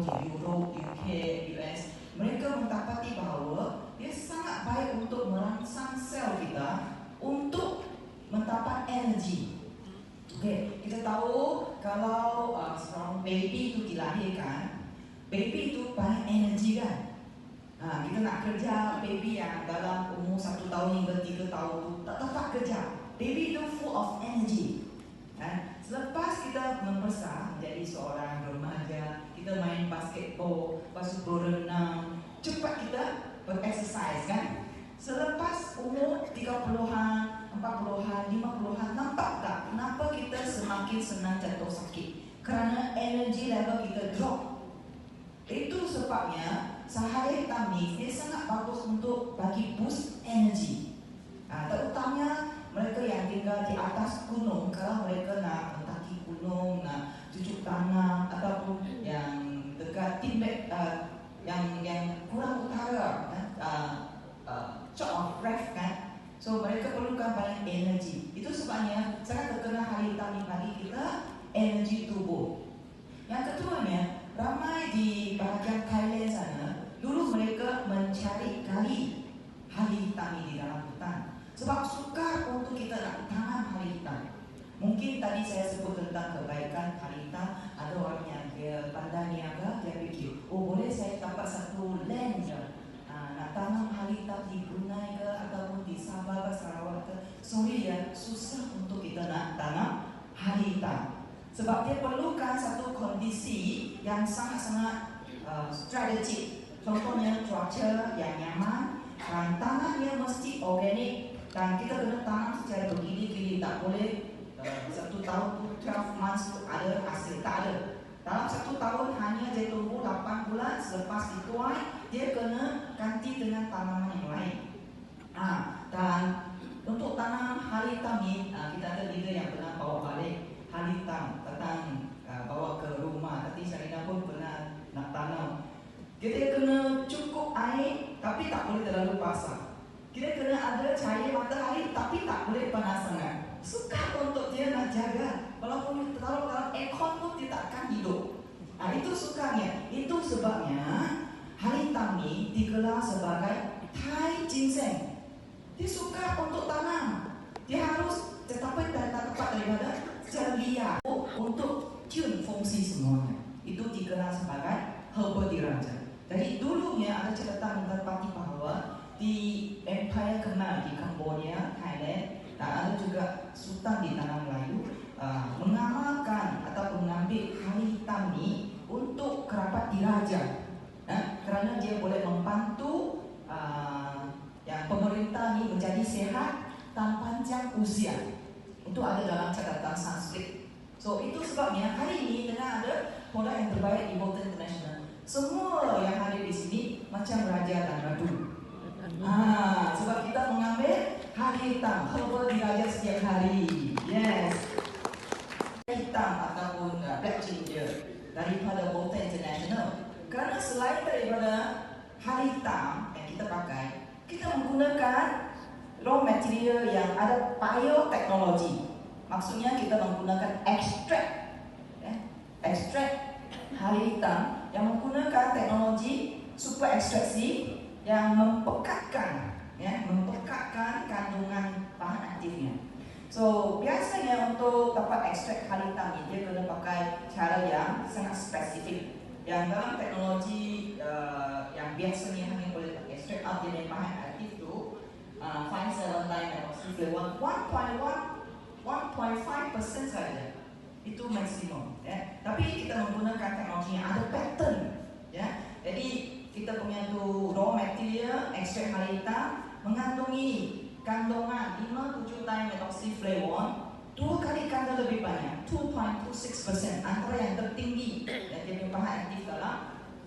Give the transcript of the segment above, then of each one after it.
di Europe, UK, US, mereka mendapati bahawa dia sangat baik untuk merangsang sel kita untuk mendapat energi. Okay, kita tahu kalau seorang baby itu dilahirkan, baby itu banyak energi kan. Kita nak kerja, baby yang dalam umur 1 tahun hingga 3 tahun itu tak dapat kerja. Baby itu full of energy. Selepas kita membesar menjadi seorang remaja, kita main basketball, lepas itu berenang, cepat kita berexercise kan. Selepas umur 30-an, 40-an, 50-an, nampak tak kenapa kita semakin senang jatuh sakit? Kerana energy level kita drop. Itu sebabnya sehari hitam ni dia sangat bagus untuk bagi boost energy. Terutamanya mereka yang tinggal di atas gunung, kalau mereka nak mendaki gunung, nak cucuk tanam, ataupun yang dekat Tibet, yang kurang utara, short of breath kan. So mereka perlukan banyak energi. Itu sebabnya sangat terkenal hari hitam ni bagi kita energi tubuh. Yang keduanya, ramai di bahagian Thailand sana, dulu mereka mencari gali hari hitam ini di dalam hutan. Sebab sukar untuk kita nak tanam hari hitam. Mungkin tadi saya sebut tentang kebaikan hari hitam. Ada orang yang dia pandai niaga, dia fikir, oh boleh saya dapat satu land je, nak tanam hari hitam di Brunei ke ataupun di Sabah ke Sarawak ke. Sorry ya, susah untuk kita nak tanam hari hitam. Sebab dia perlukan satu kondisi yang sangat-sangat strategik. Contohnya cuaca yang nyaman, dan tanahnya mesti organik, dan kita kena tanam secara bergili-gili. Tak boleh 1 tahun 12 months tu ada hasil, tak ada. Dalam 1 tahun hanya dia tumbuh 8 bulan, selepas dituai dia kena ganti dengan tanaman yang lain. Dan untuk tanam hari hitam ni, kita ada leader yang pernah bawa balik hari hitam, datang bawa ke rumah. Tadi Sarina pun pernah nak tanam. Kita kena cukup air, tapi tak boleh terlalu basah. Kita kena ada cahaya matahari, tapi tak boleh panas sangat. Sukar untuk dia nak jaga. Walaupun taruh dalam aircon pun dia tak akan hidup. Itu sukarnya. Itu sebabnya hari hitam ni digelar sebagai Thai ginseng. Dia sukar untuk tanam. Dia harus tetapi tak tepat daripada secara liar untuk tune fungsi semuanya. Itu digelar sebagai herba diraja. Jadi dulunya ada cerita mendapati bahawa di Empire Khmer di Cambodia, Thailand, dan ada juga Sultan di Tanah Melayu mengamalkan atau mengambil hari hitam ni untuk kerabat diraja. Kerana dia boleh membantu yang pemerintah ni menjadi sehat dan panjang usia. Itu ada dalam catatan Sanskrit. So itu sebabnya hari ini dengan ada produk yang terbaik di Bolton International, semua yang hadir di sini macam raja dan ratu. Sebab kita mengambil hari hitam, herba diraja setiap hari. Yes. Hitam ataupun black ginger daripada Bolton International. Kerana selain daripada hari hitam yang kita pakai, kita menggunakan raw material yang ada bioteknologi. Maksudnya kita menggunakan ekstrak hari hitam yang menggunakan teknologi super ekstraksi yang mempekatkan kandungan bahan aktifnya. So biasanya untuk dapat ekstrak hari hitam ini dia kena pakai cara yang sangat spesifik. Yang dalam teknologi yang biasanya hanya boleh ekstrak dari bahan aktif itu 5-7 methoxyflavone 1.5% saja. Itu maksimum ya. Tapi kita menggunakan teknologi yang ada pattern ya. Jadi kita punya tu raw material ekstrak hari hitam mengandungi kandungan 5-7-methoxyflavone 2 kali ganda lebih banyak, 2.26%, antara yang tertinggi yang jadi bahan aktif dalam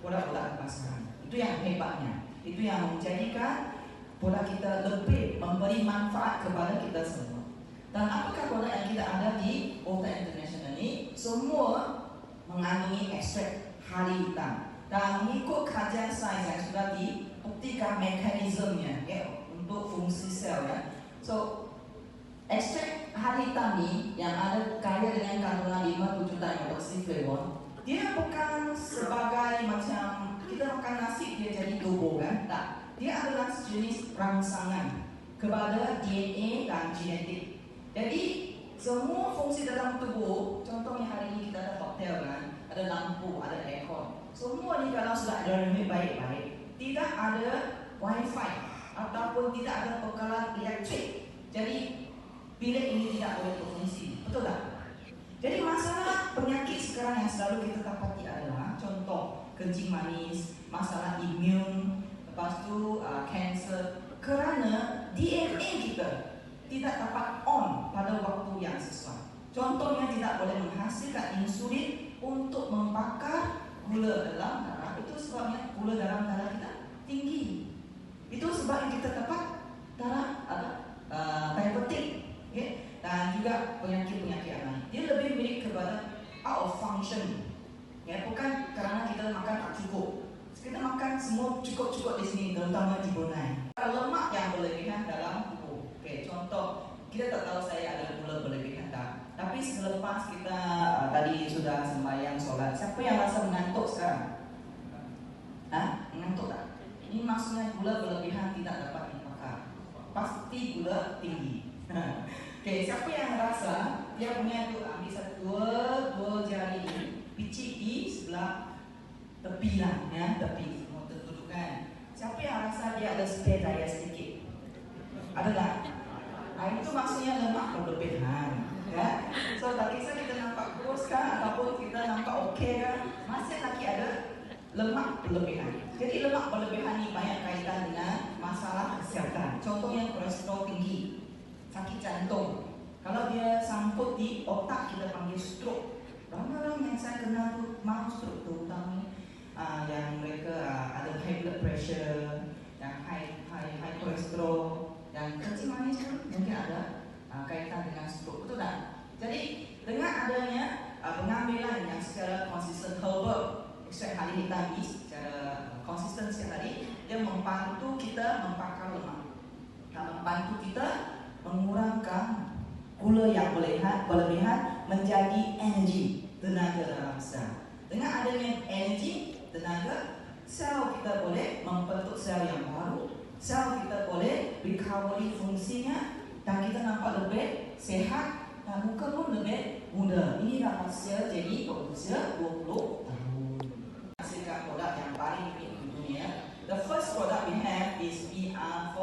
produk-produk pemasaran. Itu yang hebatnya. Itu yang menjadikan produk kita lebih memberi manfaat kepada kita semua. Dan apakah produk yang kita ada di Bolton International ini? Semua mengandungi ekstrak hari hitam dan mengikut kajian sains yang sudah dibuktikan mekanismenya ya, untuk fungsi sel ya. So ekstrak hari hitam ni yang ada kaya dengan kandungan 5-7-methoxyflavone, dia bukan sebagai dia adalah sejenis rangsangan kepada DNA dan genetik. Jadi semua fungsi dalam tubuh, contohnya hari ini kita ada hotel kan, ada lampu, ada aircon. Semua ni kalau sudah ada remeh baik-baik, tidak ada wifi ataupun tidak ada bekalan elektrik, jadi bilik ini tidak boleh berfungsi, betul tak? Jadi masalah penyakit sekarang yang selalu kita dapati adalah contoh kencing manis, masalah imun, lepas tu kanser, kerana DNA kita tidak dapat on pada waktu yang sesuai. Contohnya tidak boleh menghasilkan insulin untuk membakar gula dalam darah. Itu sebabnya gula dalam darah kita tinggi. Itu sebab kita dapat darah diabetik, okay? Dan juga penyakit-penyakit lain. Dia lebih milik kepada out of function, ya, bukan kerana kita makan tak cukup. Kita makan semua cukup-cukup di sini, terutama di Brunei. Lemak yang berlebihan dalam tubuh. Okay, contoh, kita tak tahu saya ada gula berlebihan tak. Tapi selepas kita tadi sudah sembahyang solat, siapa yang rasa mengantuk sekarang? Mengantuk tak? Ini maksudnya gula berlebihan tidak dapat dibakar. Pasti gula tinggi. Okay, siapa yang rasa dia punya tu ambil dua jari ini, picit di sebelah tepi lah, ya, tepi semua tertudukan. Siapa yang rasa dia ada spare daya sedikit? Ada tak? Itu maksudnya lemak berlebihan, ya. So tak kisah kita nampak kurus kan, ataupun kita nampak okey kan, masih lagi ada lemak berlebihan. Jadi lemak berlebihan ini banyak kaitan dengan masalah kesihatan. Contohnya kolesterol tinggi, sakit jantung. Kalau dia sangkut di otak, kita panggil stroke. Orang-orang yang saya kenal tu mau stroke, terutama yang mereka ada high blood pressure, yang high kolesterol, yang kencing manis pun mungkin ada kaitan dengan stroke, betul tak? Jadi dengan adanya pengambilan yang secara konsisten herbal, ekstrak hari hitam ini secara konsisten setiap hari, dia membantu kita membakar lemak dan membantu kita mengurangkan gula yang berlebihan menjadi energi, tenaga dalam sel. Dengan adanya energi, tenaga, sel kita boleh membentuk sel yang baru, sel kita boleh recovery fungsinya, dan kita nampak lebih sehat dan muka pun lebih muda. Ini rahsia jadi berusia 20 tahun. Hasilkan produk yang paling unik di dunia. The first product we have is BR4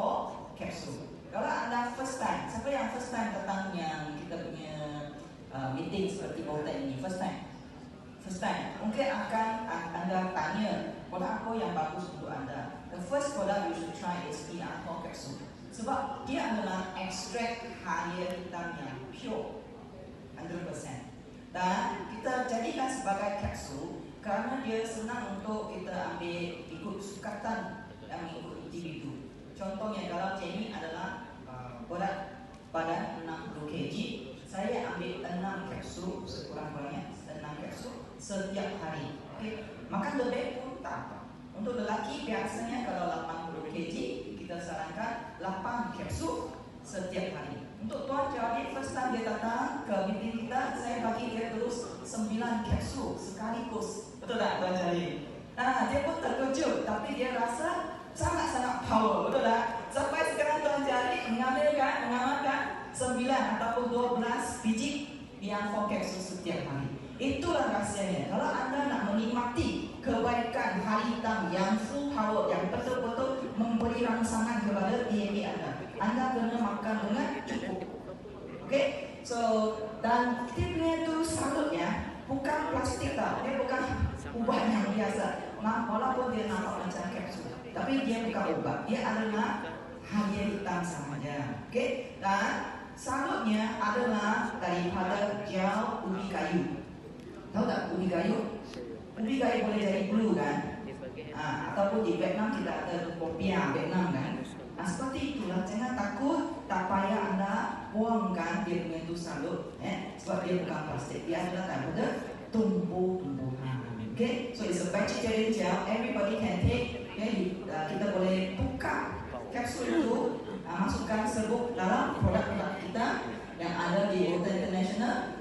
capsule. Kalau anda first time, siapa yang first time datang yang kita punya meeting seperti Bolton ini? First time? First time. Mungkin akan anda tanya produk apa yang bagus untuk anda. The first product you should try is BR4 capsule. Sebab dia adalah ekstrak halia hitam yang pure, 100%. Dan kita jadikan sebagai kapsul kerana dia senang untuk kita ambil ikut sukatan yang mengikut individu. Contohnya kalau Jenny adalah berat badan 60 kg, saya ambil 6 kapsul sekurang-kurangnya 6 kapsul setiap hari. Okay? Makan lebih pun tak apa. Untuk lelaki biasanya kalau 80 kg kita sarankan 8 kapsul setiap hari. Untuk Tuan Jari, first time dia datang ke meeting kita, saya bagi dia terus 9 kapsul sekaligus. Betul tak Tuan Jari? Dia pun terkejut, tapi dia rasa sangat-sangat power, betul tak? Sampai sekarang Tuan Jari mengamalkan 9 ataupun 12 biji BR4 kapsul setiap hari. Itulah rahsianya. Kalau anda nak menikmati kebaikan hari hitam yang full power, yang betul-betul memberi rangsangan kepada DNA anda kena makan dengan cukup. Okay? So, dan kita punya tu salutnya bukan plastik tau. Dia bukan ubat yang biasa. Walaupun dia nampak macam kapsul, tapi dia bukan ubat. Dia adalah halia hitam sahaja. Okay? Dan salutnya adalah daripada gel ubi kayu. Tahu tak ubi kayu? Ubi kayu boleh jadi blue kan? Ataupun di Vietnam kita ada popia Vietnam kan? Seperti itulah, jangan takut, tak payah anda buangkan dia punya itu salut, sebab dia bukan plastik, dia adalah daripada tumbuh-tumbuhan. Okay, so it's a vegetarian gel, everybody can take. Okay, kita boleh buka kapsul itu, masukkan serbuk dalam produk-produk kita yang ada di Bolton International.